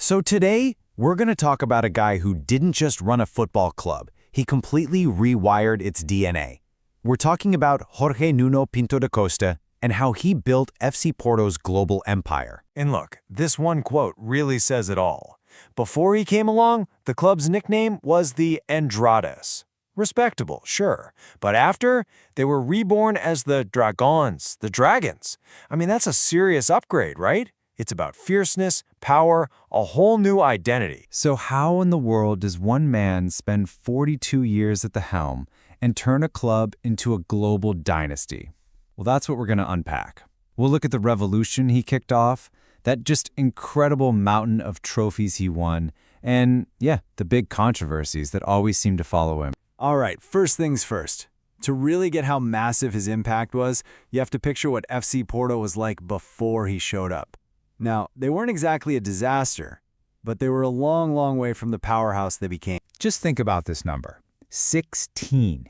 So today, we're going to talk about a guy who didn't just run a football club, he completely rewired its DNA. We're talking about Jorge Nuno Pinto da Costa and how he built FC Porto's global empire. And look, this one quote really says it all. Before he came along, the club's nickname was the Andrades. Respectable, sure. But after, they were reborn as the Dragons, the Dragons. I mean, that's a serious upgrade, right? It's about fierceness, power, a whole new identity. So how in the world does one man spend 42 years at the helm and turn a club into a global dynasty? Well, that's what we're going to unpack. We'll look at the revolution he kicked off, that just incredible mountain of trophies he won, and yeah, the big controversies that always seem to follow him. All right, first things first. To really get how massive his impact was, you have to picture what FC Porto was like before he showed up. Now, they weren't exactly a disaster, but they were a long, long way from the powerhouse they became. Just think about this number, 16.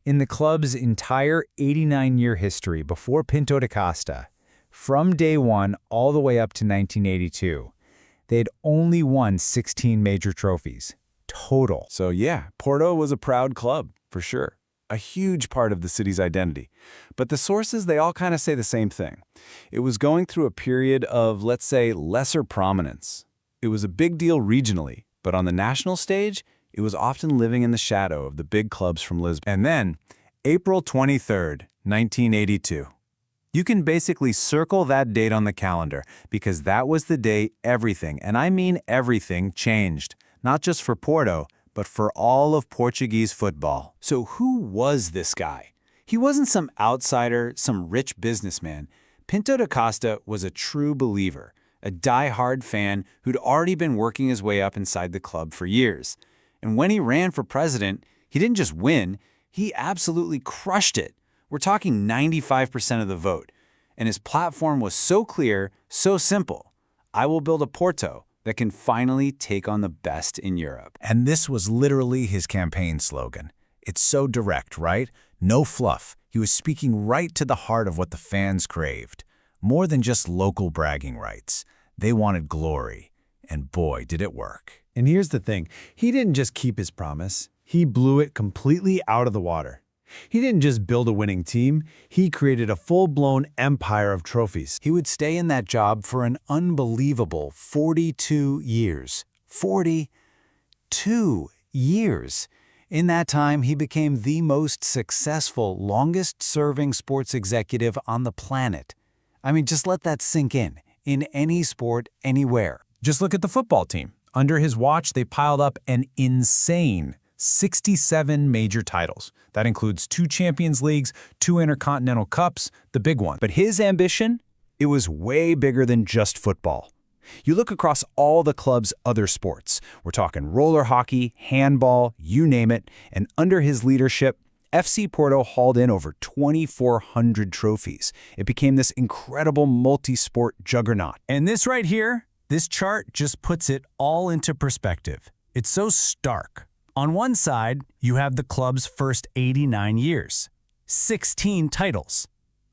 In the club's entire 89-year history before Pinto da Costa, from day one all the way up to 1982, they'd only won 16 major trophies, total. So yeah, Porto was a proud club, for sure. A huge part of the city's identity. But the sources, they all kind of say the same thing. It was going through a period of, let's say, lesser prominence. It was a big deal regionally, but on the national stage, it was often living in the shadow of the big clubs from Lisbon. And then, April 23rd, 1982. You can basically circle that date on the calendar because that was the day everything, and I mean everything, changed. Not just for Porto, but for all of Portuguese football. So who was this guy? He wasn't some outsider, some rich businessman. Pinto da Costa was a true believer, a die-hard fan who'd already been working his way up inside the club for years. And when he ran for president, he didn't just win, he absolutely crushed it. We're talking 95% of the vote. And his platform was so clear, so simple. I will build a Porto that can finally take on the best in Europe. And this was literally his campaign slogan. It's so direct, right? No fluff. He was speaking right to the heart of what the fans craved. More than just local bragging rights. They wanted glory. And boy, did it work. And here's the thing, he didn't just keep his promise, he blew it completely out of the water. He didn't just build a winning team, he created a full-blown empire of trophies. He would stay in that job for an unbelievable 42 years. 42 years. In that time, he became the most successful, longest-serving sports executive on the planet. I mean, just let that sink in any sport, anywhere. Just look at the football team. Under his watch, they piled up an insane 67 major titles. That includes 2 Champions Leagues, 2 Intercontinental Cups, the big one. But his ambition? It was way bigger than just football. You look across all the club's other sports. We're talking roller hockey, handball, you name it. And under his leadership, FC Porto hauled in over 2,400 trophies. It became this incredible multi-sport juggernaut. And this right here, this chart just puts it all into perspective. It's so stark. On one side, you have the club's first 89 years, 16 titles.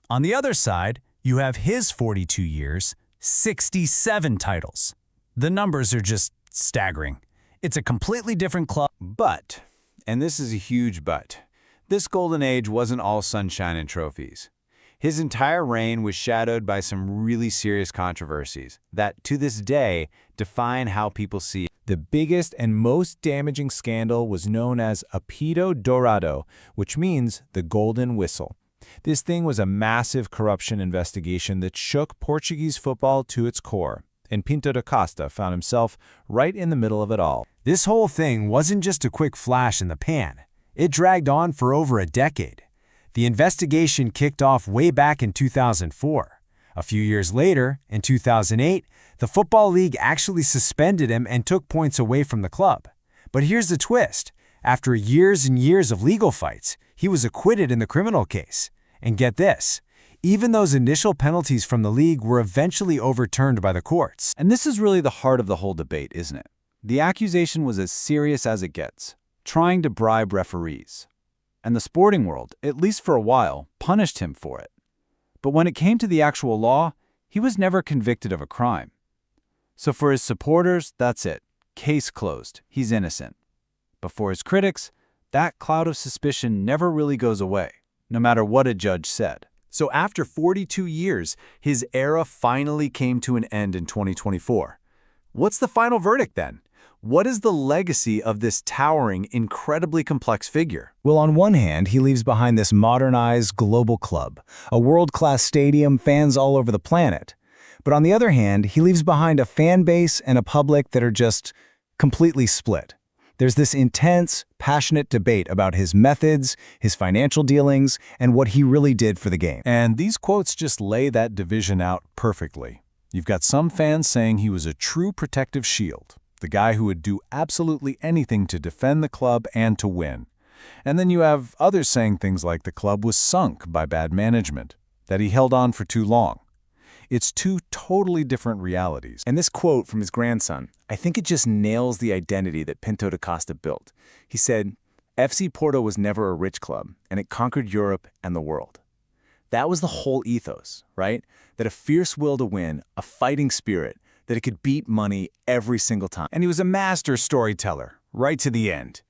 On the other side, you have his 42 years, 67 titles. The numbers are just staggering. It's a completely different club. But, and this is a huge but, this golden age wasn't all sunshine and trophies. His entire reign was shadowed by some really serious controversies that, to this day, define how people see it. The biggest and most damaging scandal was known as Apito Dourado, which means the golden whistle. This thing was a massive corruption investigation that shook Portuguese football to its core, and Pinto da Costa found himself right in the middle of it all. This whole thing wasn't just a quick flash in the pan. It dragged on for over a decade. The investigation kicked off way back in 2004. A few years later, in 2008, the Football League actually suspended him and took points away from the club. But here's the twist. After years and years of legal fights, he was acquitted in the criminal case. And get this, even those initial penalties from the league were eventually overturned by the courts. And this is really the heart of the whole debate, isn't it? The accusation was as serious as it gets, trying to bribe referees. And the sporting world, at least for a while, punished him for it. But when it came to the actual law, he was never convicted of a crime. So for his supporters, that's it. Case closed. He's innocent. But for his critics, that cloud of suspicion never really goes away, no matter what a judge said. So after 42 years, his era finally came to an end in 2024. What's the final verdict then? What is the legacy of this towering, incredibly complex figure? Well, on one hand, he leaves behind this modernized global club, a world-class stadium, fans all over the planet. But on the other hand, he leaves behind a fan base and a public that are just completely split. There's this intense, passionate debate about his methods, his financial dealings, and what he really did for the game. And these quotes just lay that division out perfectly. You've got some fans saying he was a true protective shield, the guy who would do absolutely anything to defend the club and to win. And then you have others saying things like the club was sunk by bad management, that he held on for too long. It's two totally different realities. And this quote from his grandson, I think it just nails the identity that Pinto da Costa built. He said, FC Porto was never a rich club, and it conquered Europe and the world. That was the whole ethos, right? That a fierce will to win, a fighting spirit, that it could beat money every single time. And he was a master storyteller, right to the end.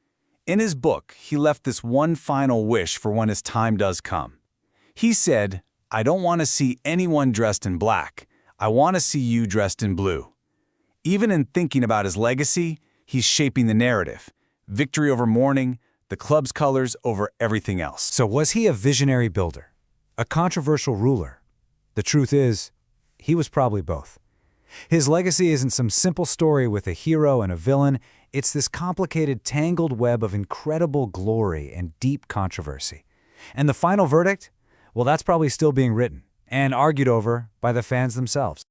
In his book, he left this one final wish for when his time does come. He said, I don't want to see anyone dressed in black. I want to see you dressed in blue. Even in thinking about his legacy, he's shaping the narrative. Victory over mourning, the club's colors over everything else. So was he a visionary builder? A controversial ruler? The truth is, he was probably both. His legacy isn't some simple story with a hero and a villain. It's this complicated, tangled web of incredible glory and deep controversy. And the final verdict? Well, that's probably still being written and argued over by the fans themselves.